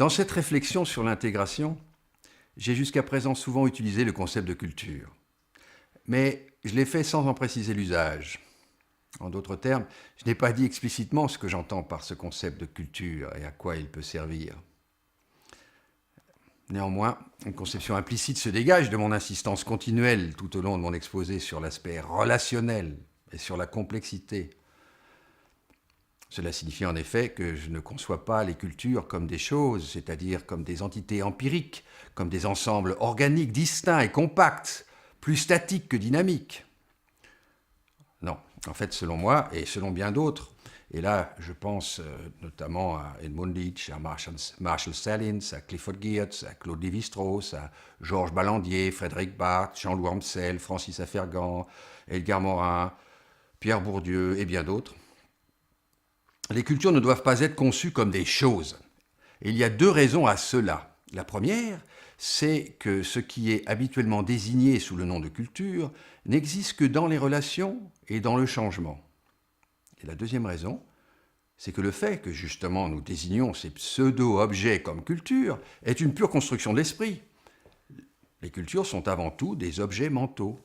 Dans cette réflexion sur l'intégration, j'ai jusqu'à présent souvent utilisé le concept de culture. Mais je l'ai fait sans en préciser l'usage. En d'autres termes, je n'ai pas dit explicitement ce que j'entends par ce concept de culture et à quoi il peut servir. Néanmoins, une conception implicite se dégage de mon insistance continuelle tout au long de mon exposé sur l'aspect relationnel et sur la complexité. Cela signifie en effet que je ne conçois pas les cultures comme des choses, c'est-à-dire comme des entités empiriques, comme des ensembles organiques distincts et compacts, plus statiques que dynamiques. Non, en fait, selon moi, et selon bien d'autres, et là, je pense notamment à Edmund Leach, à Marshall Salins, à Clifford Geertz, à Claude Lévi-Strauss, à Georges Ballandier, Frédéric Barthes, Jean-Louis Amsel, Francis Afergan, Edgar Morin, Pierre Bourdieu et bien d'autres. Les cultures ne doivent pas être conçues comme des choses. Et il y a deux raisons à cela. La première, c'est que ce qui est habituellement désigné sous le nom de culture n'existe que dans les relations et dans le changement. Et la deuxième raison, c'est que le fait que justement nous désignions ces pseudo-objets comme culture est une pure construction de l'esprit. Les cultures sont avant tout des objets mentaux.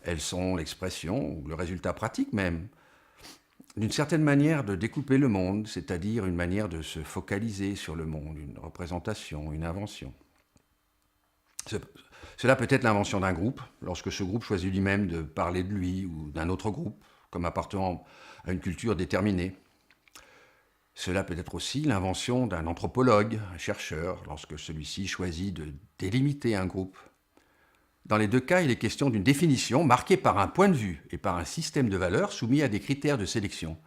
Elles sont l'expression, ou le résultat pratique même, d'une certaine manière de découper le monde, c'est-à-dire une manière de se focaliser sur le monde, une représentation, une invention. Cela peut être l'invention d'un groupe, lorsque ce groupe choisit lui-même de parler de lui ou d'un autre groupe, comme appartenant à une culture déterminée. Cela peut être aussi l'invention d'un anthropologue, un chercheur, lorsque celui-ci choisit de délimiter un groupe. Dans les deux cas, il est question d'une définition marquée par un point de vue et par un système de valeurs soumis à des critères de sélection.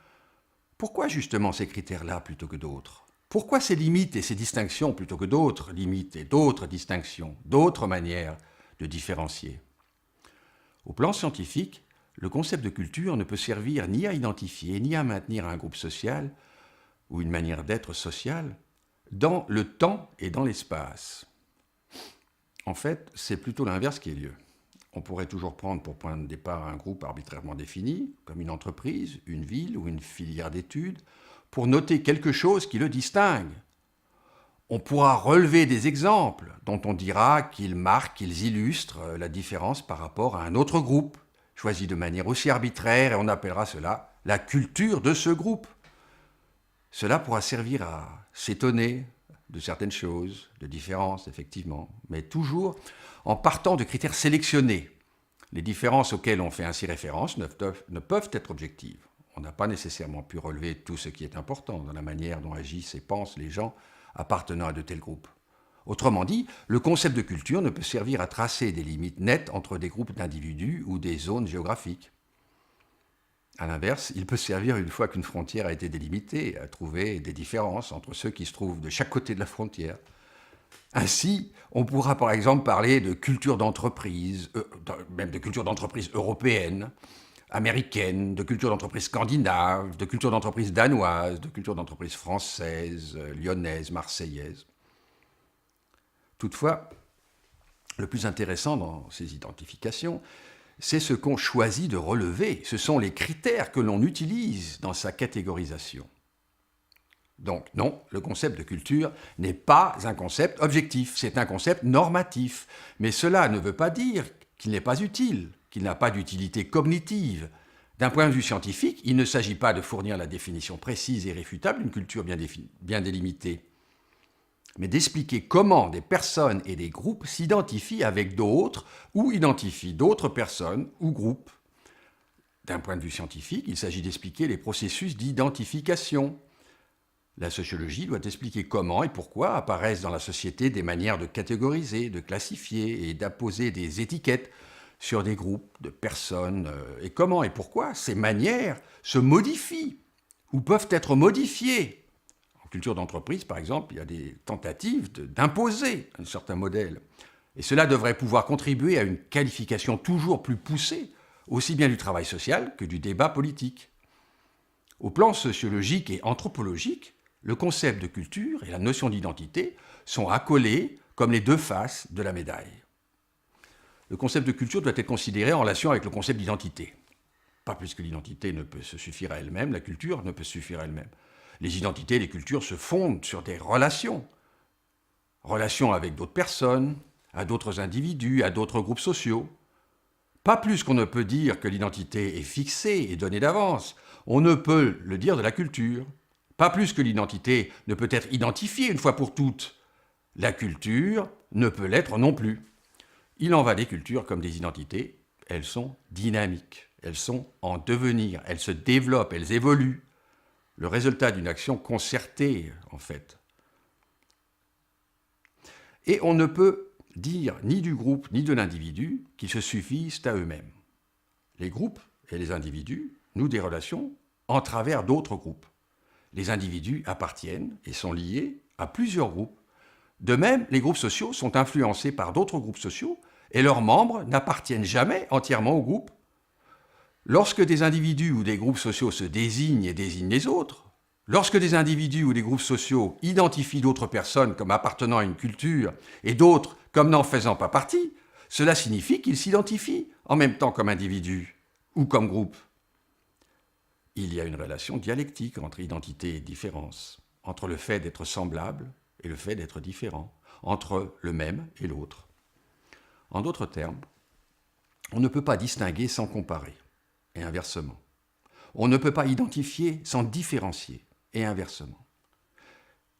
Pourquoi justement ces critères-là plutôt que d'autres ? Pourquoi ces limites et ces distinctions plutôt que d'autres limites et d'autres distinctions, d'autres manières de différencier ? Au plan scientifique, le concept de culture ne peut servir ni à identifier ni à maintenir un groupe social ou une manière d'être sociale dans le temps et dans l'espace. En fait, c'est plutôt l'inverse qui est lieu. On pourrait toujours prendre pour point de départ un groupe arbitrairement défini, comme une entreprise, une ville ou une filière d'études, pour noter quelque chose qui le distingue. On pourra relever des exemples dont on dira qu'ils marquent, qu'ils illustrent la différence par rapport à un autre groupe, choisi de manière aussi arbitraire, et on appellera cela la culture de ce groupe. Cela pourra servir à s'étonner de certaines choses, de différences, effectivement, mais toujours en partant de critères sélectionnés. Les différences auxquelles on fait ainsi référence ne peuvent être objectives. On n'a pas nécessairement pu relever tout ce qui est important dans la manière dont agissent et pensent les gens appartenant à de tels groupes. Autrement dit, le concept de culture ne peut servir à tracer des limites nettes entre des groupes d'individus ou des zones géographiques. A l'inverse, il peut servir, une fois qu'une frontière a été délimitée, à trouver des différences entre ceux qui se trouvent de chaque côté de la frontière. Ainsi, on pourra par exemple parler de culture d'entreprise, même de culture d'entreprise européenne, américaine, de culture d'entreprise scandinave, de culture d'entreprise danoise, de culture d'entreprise française, lyonnaise, marseillaise. Toutefois, le plus intéressant dans ces identifications, c'est ce qu'on choisit de relever, ce sont les critères que l'on utilise dans sa catégorisation. Donc non, le concept de culture n'est pas un concept objectif, c'est un concept normatif. Mais cela ne veut pas dire qu'il n'est pas utile, qu'il n'a pas d'utilité cognitive. D'un point de vue scientifique, il ne s'agit pas de fournir la définition précise et réfutable d'une culture bien délimitée, mais d'expliquer comment des personnes et des groupes s'identifient avec d'autres ou identifient d'autres personnes ou groupes. D'un point de vue scientifique, il s'agit d'expliquer les processus d'identification. La sociologie doit expliquer comment et pourquoi apparaissent dans la société des manières de catégoriser, de classifier et d'apposer des étiquettes sur des groupes de personnes, et comment et pourquoi ces manières se modifient ou peuvent être modifiées. En culture d'entreprise, par exemple, il y a des tentatives d'imposer un certain modèle. Et cela devrait pouvoir contribuer à une qualification toujours plus poussée, aussi bien du travail social que du débat politique. Au plan sociologique et anthropologique, le concept de culture et la notion d'identité sont accolés comme les deux faces de la médaille. Le concept de culture doit être considéré en relation avec le concept d'identité. Pas plus que l'identité ne peut se suffire à elle-même, la culture ne peut se suffire à elle-même. Les identités et les cultures se fondent sur des relations. relation avec d'autres personnes, à d'autres individus, à d'autres groupes sociaux. Pas plus qu'on ne peut dire que l'identité est fixée et donnée d'avance. On ne peut le dire de la culture. Pas plus que l'identité ne peut être identifiée une fois pour toutes. La culture ne peut l'être non plus. Il en va des cultures comme des identités. Elles sont dynamiques, elles sont en devenir, elles se développent, elles évoluent. Le résultat d'une action concertée, en fait. Et on ne peut dire ni du groupe ni de l'individu qu'ils se suffisent à eux-mêmes. Les groupes et les individus nouent des relations en travers d'autres groupes. Les individus appartiennent et sont liés à plusieurs groupes. De même, les groupes sociaux sont influencés par d'autres groupes sociaux et leurs membres n'appartiennent jamais entièrement au groupe. Lorsque des individus ou des groupes sociaux se désignent et désignent les autres, lorsque des individus ou des groupes sociaux identifient d'autres personnes comme appartenant à une culture et d'autres comme n'en faisant pas partie, cela signifie qu'ils s'identifient en même temps comme individus ou comme groupe. Il y a une relation dialectique entre identité et différence, entre le fait d'être semblable et le fait d'être différent, entre le même et l'autre. En d'autres termes, on ne peut pas distinguer sans comparer, et inversement. On ne peut pas identifier sans différencier, et inversement.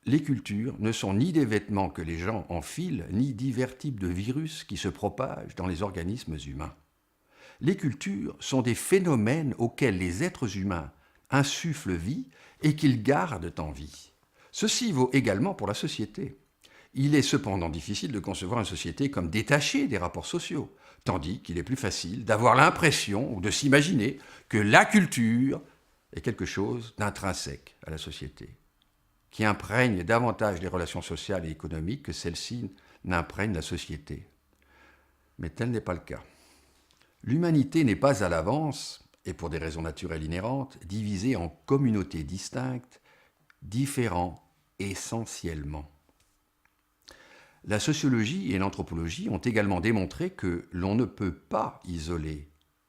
Les cultures ne sont ni des vêtements que les gens enfilent, ni divers types de virus qui se propagent dans les organismes humains. Les cultures sont des phénomènes auxquels les êtres humains insufflent vie et qu'ils gardent en vie. Ceci vaut également pour la société. Il est cependant difficile de concevoir une société comme détachée des rapports sociaux, tandis qu'il est plus facile d'avoir l'impression ou de s'imaginer que la culture est quelque chose d'intrinsèque à la société, qui imprègne davantage les relations sociales et économiques que celles-ci n'imprègnent la société. Mais tel n'est pas le cas. L'humanité n'est pas à l'avance, et pour des raisons naturelles inhérentes, divisée en communautés distinctes, différentes essentiellement. La sociologie et l'anthropologie ont également démontré que l'on ne peut pas isoler,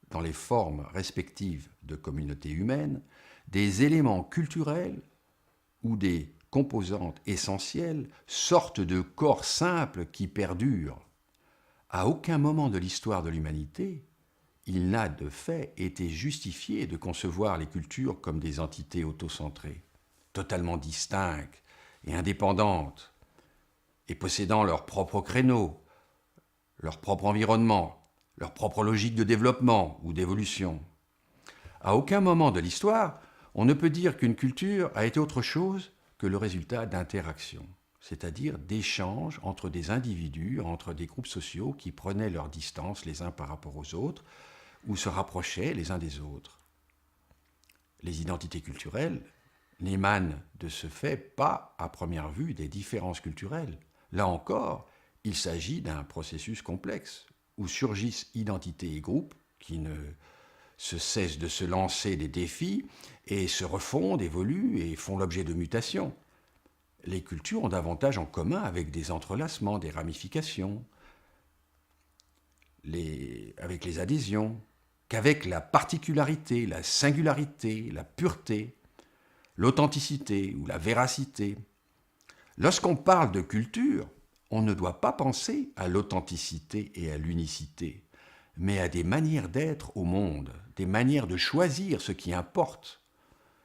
dans les formes respectives de communautés humaines, des éléments culturels ou des composantes essentielles, sortes de corps simples qui perdurent. À aucun moment de l'histoire de l'humanité, il n'a de fait été justifié de concevoir les cultures comme des entités autocentrées, totalement distinctes et indépendantes, et possédant leur propre créneau, leur propre environnement, leur propre logique de développement ou d'évolution. À aucun moment de l'histoire, on ne peut dire qu'une culture a été autre chose que le résultat d'interactions, c'est-à-dire d'échanges entre des individus, entre des groupes sociaux qui prenaient leur distance les uns par rapport aux autres ou se rapprochaient les uns des autres. Les identités culturelles n'émanent de ce fait pas, à première vue, des différences culturelles. Là encore, il s'agit d'un processus complexe où surgissent identités et groupes qui ne se cessent de se lancer des défis et se refondent, évoluent et font l'objet de mutations. Les cultures ont davantage en commun avec des entrelacements, des ramifications, avec les adhésions, qu'avec la particularité, la singularité, la pureté, l'authenticité ou la véracité. Lorsqu'on parle de culture, on ne doit pas penser à l'authenticité et à l'unicité, mais à des manières d'être au monde, des manières de choisir ce qui importe,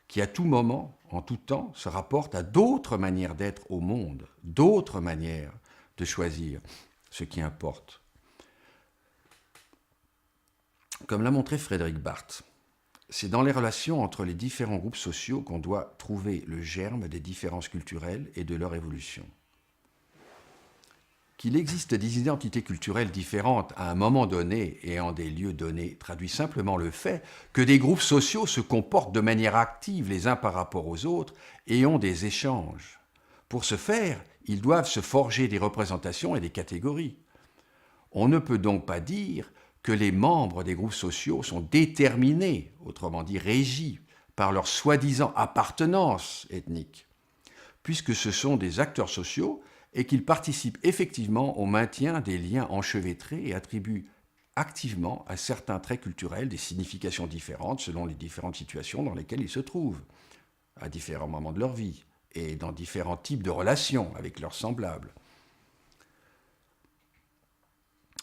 qui à tout moment, en tout temps, se rapportent à d'autres manières d'être au monde, d'autres manières de choisir ce qui importe. Comme l'a montré Frédéric Barthes, c'est dans les relations entre les différents groupes sociaux qu'on doit trouver le germe des différences culturelles et de leur évolution. Qu'il existe des identités culturelles différentes à un moment donné et en des lieux donnés traduit simplement le fait que des groupes sociaux se comportent de manière active les uns par rapport aux autres et ont des échanges. Pour ce faire, ils doivent se forger des représentations et des catégories. On ne peut donc pas dire que les membres des groupes sociaux sont déterminés, autrement dit régis, par leur soi-disant appartenance ethnique, puisque ce sont des acteurs sociaux et qu'ils participent effectivement au maintien des liens enchevêtrés et attribuent activement à certains traits culturels des significations différentes selon les différentes situations dans lesquelles ils se trouvent, à différents moments de leur vie et dans différents types de relations avec leurs semblables.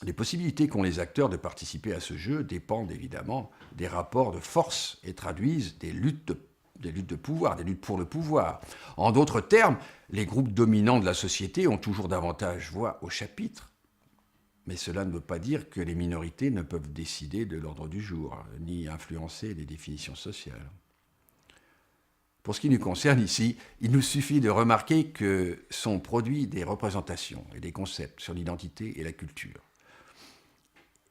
Les possibilités qu'ont les acteurs de participer à ce jeu dépendent évidemment des rapports de force et traduisent des luttes de pouvoir, des luttes pour le pouvoir. En d'autres termes, les groupes dominants de la société ont toujours davantage voix au chapitre. Mais cela ne veut pas dire que les minorités ne peuvent décider de l'ordre du jour, ni influencer les définitions sociales. Pour ce qui nous concerne ici, il nous suffit de remarquer que sont produits des représentations et des concepts sur l'identité et la culture.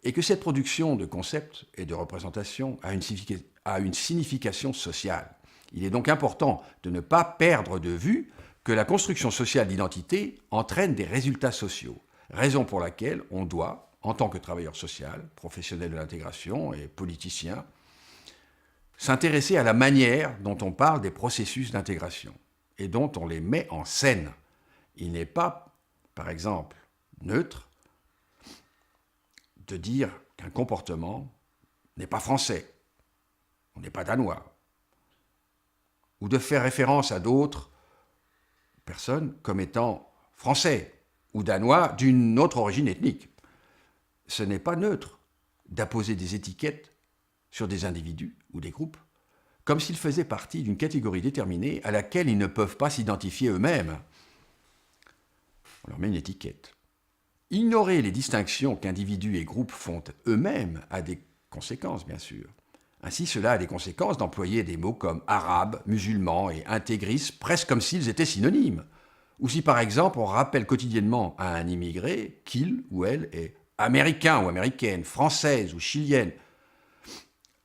Et que cette production de concepts et de représentations a une signification sociale. Il est donc important de ne pas perdre de vue que la construction sociale d'identité entraîne des résultats sociaux, raison pour laquelle on doit, en tant que travailleur social, professionnel de l'intégration et politicien, s'intéresser à la manière dont on parle des processus d'intégration et dont on les met en scène. Il n'est pas, par exemple, neutre de dire qu'un comportement n'est pas français, on n'est pas danois, ou de faire référence à d'autres personnes comme étant français ou danois d'une autre origine ethnique. Ce n'est pas neutre d'apposer des étiquettes sur des individus ou des groupes, comme s'ils faisaient partie d'une catégorie déterminée à laquelle ils ne peuvent pas s'identifier eux-mêmes. On leur met une étiquette. Ignorer les distinctions qu'individus et groupes font eux-mêmes a des conséquences, bien sûr. Ainsi, cela a des conséquences d'employer des mots comme arabe, musulman et intégriste, presque comme s'ils étaient synonymes. Ou si, par exemple, on rappelle quotidiennement à un immigré qu'il ou elle est américain ou américaine, française ou chilienne.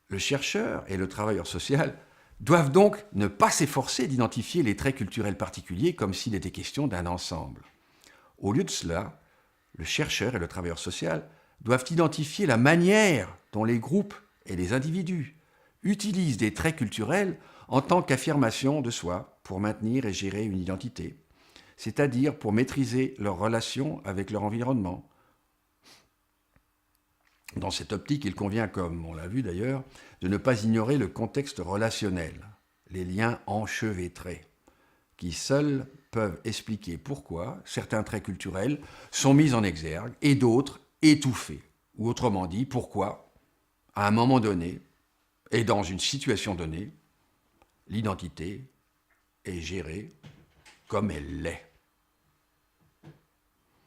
Le chercheur et le travailleur social doivent donc ne pas s'efforcer d'identifier les traits culturels particuliers comme s'il était question d'un ensemble. Au lieu de cela, le chercheur et le travailleur social doivent identifier la manière dont les groupes et les individus utilisent des traits culturels en tant qu'affirmation de soi pour maintenir et gérer une identité, c'est-à-dire pour maîtriser leurs relations avec leur environnement. Dans cette optique, il convient, comme on l'a vu d'ailleurs, de ne pas ignorer le contexte relationnel, les liens enchevêtrés, qui seuls peuvent expliquer pourquoi certains traits culturels sont mis en exergue et d'autres étouffés. Ou autrement dit, pourquoi, à un moment donné, et dans une situation donnée, l'identité est gérée comme elle l'est.